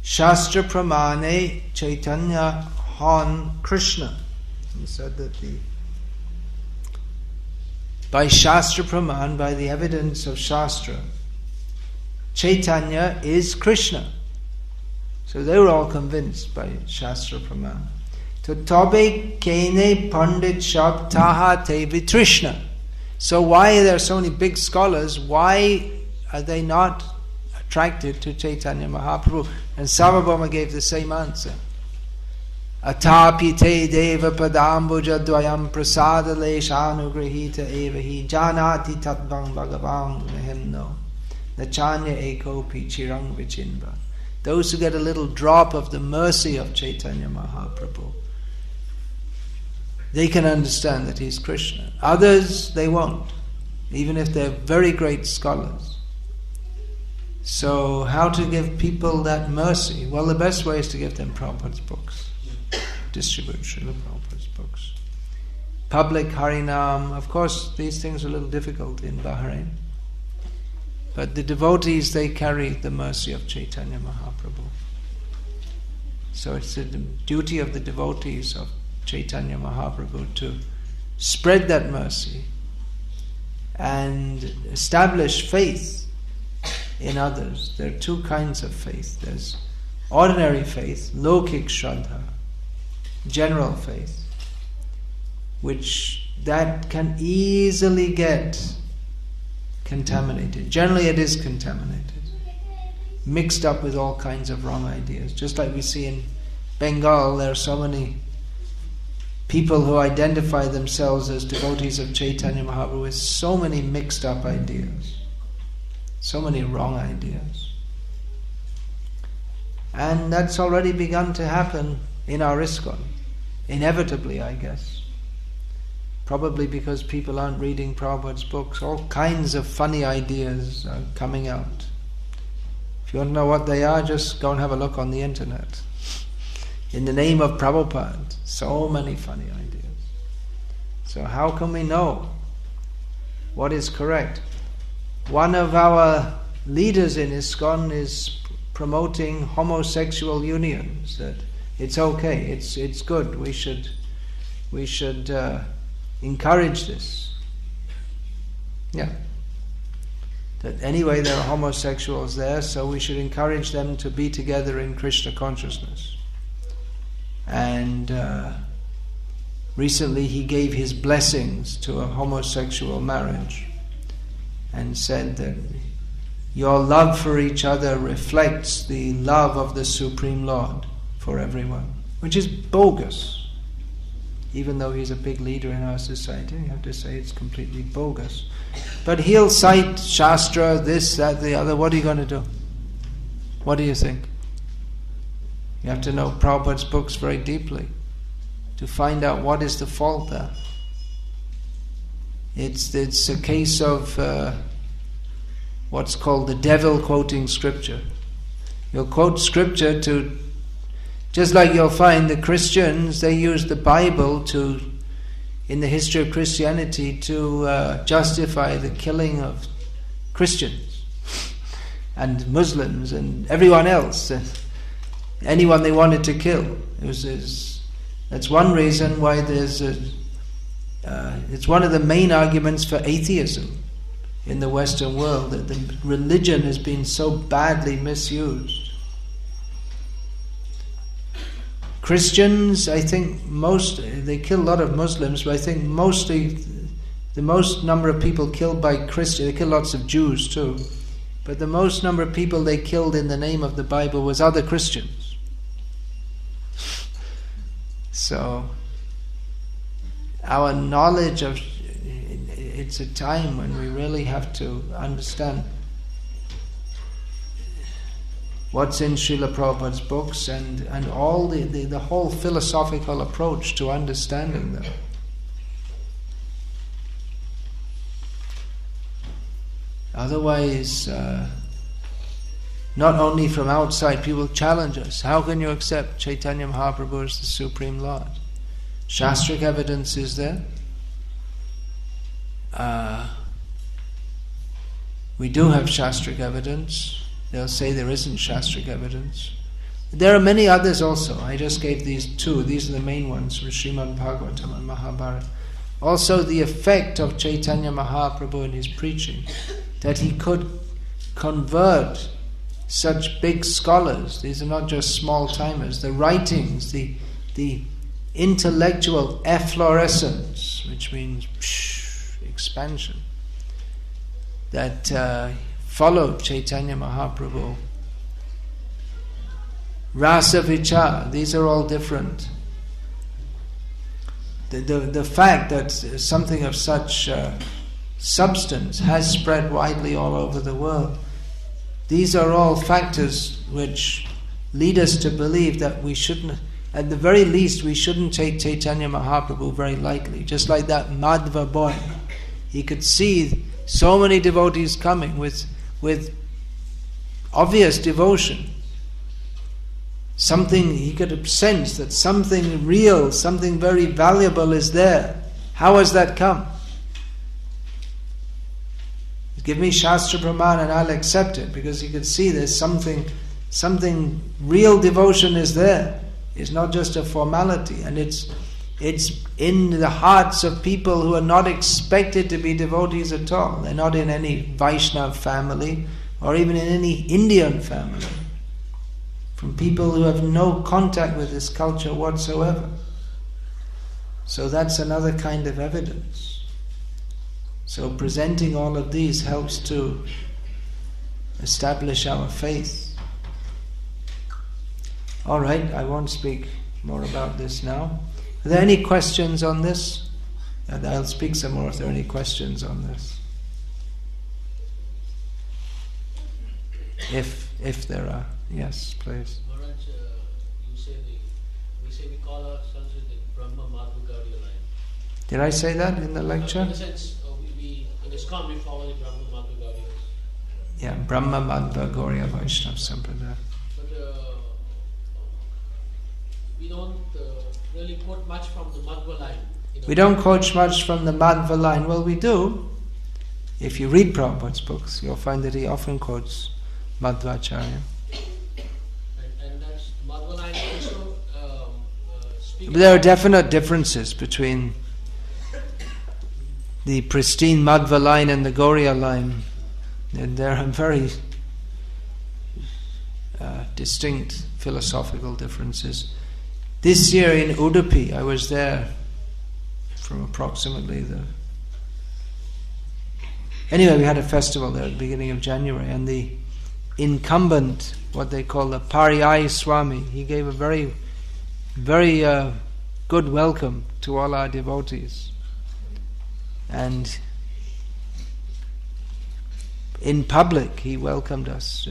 Shastra Pramane Caitanya Hon Krishna. He said that by Shastra Praman, by the evidence of Shastra, Caitanya is Krishna. So they were all convinced by Shastra Praman. To tobe kene pandit shab taha te vitrishna. So why are there so many big scholars? Why are they not attracted to Caitanya Mahaprabhu? And Sarvabhauma gave the same answer. Atapi te deva padambuja dvayam prasada leshanugrahita evahi janati tatvang bhagavan mehemno nachanya ekopi chirang vichinva. Those who get a little drop of the mercy of Caitanya Mahaprabhu, they can understand that he's Krishna. Others, they won't, even if they're very great scholars. So how to give people that mercy? Well, the best way is to give them Prabhupada's books. Distribute Srila Prabhupada's books. Public Harinam. Of course, these things are a little difficult in Bahrain. But the devotees, they carry the mercy of Caitanya Mahaprabhu. So it's the duty of the devotees of Caitanya Mahaprabhu to spread that mercy and establish faith in others. There are two kinds of faith. There's ordinary faith, lokik shraddha, general faith, which that can easily get contaminated. Generally it is contaminated, mixed up with all kinds of wrong ideas. Just like we see in Bengal, there are so many people who identify themselves as devotees of Caitanya Mahaprabhu with so many mixed up ideas, so many wrong ideas. And that's already begun to happen in our ISKCON, inevitably, I guess. Probably because people aren't reading Prabhupada's books. All kinds of funny ideas are coming out. If you want to know what they are, just go and have a look on the internet. In the name of Prabhupada, so many funny ideas. So how can we know what is correct? One of our leaders in ISKCON is promoting homosexual unions, that it's okay, it's good, we should encourage this. Yeah. That anyway there are homosexuals there, so we should encourage them to be together in Krishna consciousness. And recently he gave his blessings to a homosexual marriage and said that your love for each other reflects the love of the Supreme Lord for everyone, which is bogus. Even though he's a big leader in our society, you have to say it's completely bogus. But he'll cite Shastra, this, that, the other. What are you going to do? What do you think? You have to know Prabhupada's books very deeply to find out what is the fault there. It's a case of what's called the devil quoting scripture. You'll quote scripture to, just like you'll find the Christians, they use the Bible to, in the history of Christianity, to justify the killing of Christians and Muslims and everyone else, anyone they wanted to kill. That's one reason why it's one of the main arguments for atheism in the Western world, that the religion has been so badly misused. Christians, I think they kill a lot of Muslims, but I think mostly the most number of people killed by Christians, they kill lots of Jews too, but the most number of people they killed in the name of the Bible was other Christians. So our knowledge of, it's a time when we really have to understand what's in Srila Prabhupada's books and all the whole philosophical approach to understanding them. Otherwise, not only from outside, people challenge us. How can you accept Caitanya Mahaprabhu as the Supreme Lord? Shastric evidence is there. We do have Shastric evidence. They'll say there isn't Shastric evidence. There are many others also. I just gave these two. These are the main ones from Srimad Bhagavatam and Mahabharata. Also the effect of Caitanya Mahaprabhu in his preaching, that he could convert such big scholars. These are not just small-timers. The writings, the intellectual efflorescence, which means expansion, that followed Caitanya Mahaprabhu. Rasa Vichar, these are all different. The fact that something of such substance has spread widely all over the world, these are all factors which lead us to believe that we shouldn't, at the very least, we shouldn't take Caitanya Mahaprabhu very lightly. Just like that Madhva boy, he could see so many devotees coming with obvious devotion. Something, he could sense that something real, something very valuable is there. How has that come? Give me Shastra Praman and I'll accept it, because he could see there's something real devotion is there. It's not just a formality, and it's in the hearts of people who are not expected to be devotees at all. They're not in any Vaishnav family or even in any Indian family. from people who have no contact with this culture whatsoever. So that's another kind of evidence. So presenting all of these helps to establish our faith. All right, I won't speak more about this now. Are there any questions on this? And I'll speak some more if there are any questions on this. If there are, yes, please. Maharaj, we say we call ourselves in the Brahma Madhva Gaudiya line. Did I say that in the lecture? In a sense, we in ISKCON we follow the Brahma Madhva Gaudiyas. Yeah, Brahma Madhva Gauriya Vaishnava Sampradaya. But we don't really quote much from the Madhva line. We don't quote much from the Madhva line. Well, we do. If you read Prabhupada's books, you'll find that he often quotes Madhvacharya. And that's Madhva line also speaks. But there are definite differences between the pristine Madhva line and the Gauriya line. And there are very distinct philosophical differences. This year in Udupi, I was there from approximately Anyway, we had a festival there at the beginning of January, and the incumbent, what they call the Pariyai Swami, he gave a very, very good welcome to all our devotees. And in public, he welcomed us,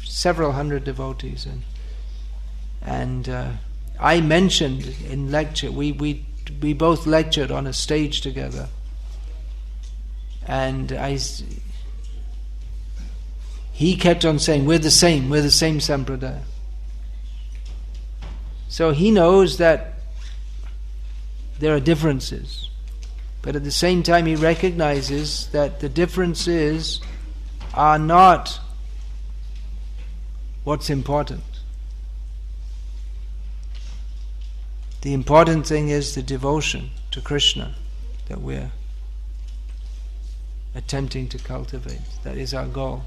several hundred devotees, and I mentioned in lecture, we both lectured on a stage together, and he kept on saying, we're the same sampradaya. So he knows that there are differences, but at the same time he recognizes that the differences are not what's important. The important thing is the devotion to Krishna that we're attempting to cultivate. That is our goal.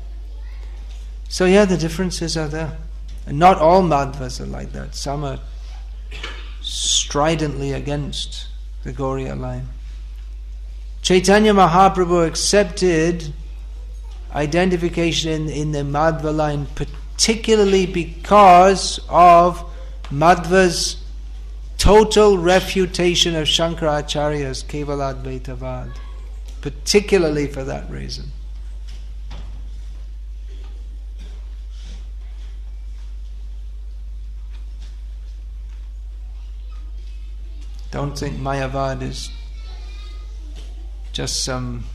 So yeah, the differences are there. And not all Madhvas are like that. Some are stridently against the Gauriya line. Caitanya Mahaprabhu accepted identification in the Madhva line particularly because of Madhva's total refutation of Shankaracharya's Kevaladvaitavad. Particularly for that reason. Don't think Mayavad is just some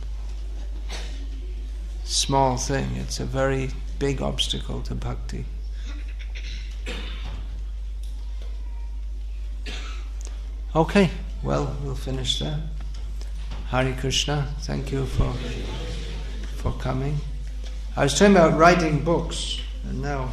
small thing. It's a very big obstacle to bhakti. Okay, well, we'll finish there. Hare Krishna, thank you for coming. I was talking about writing books, and now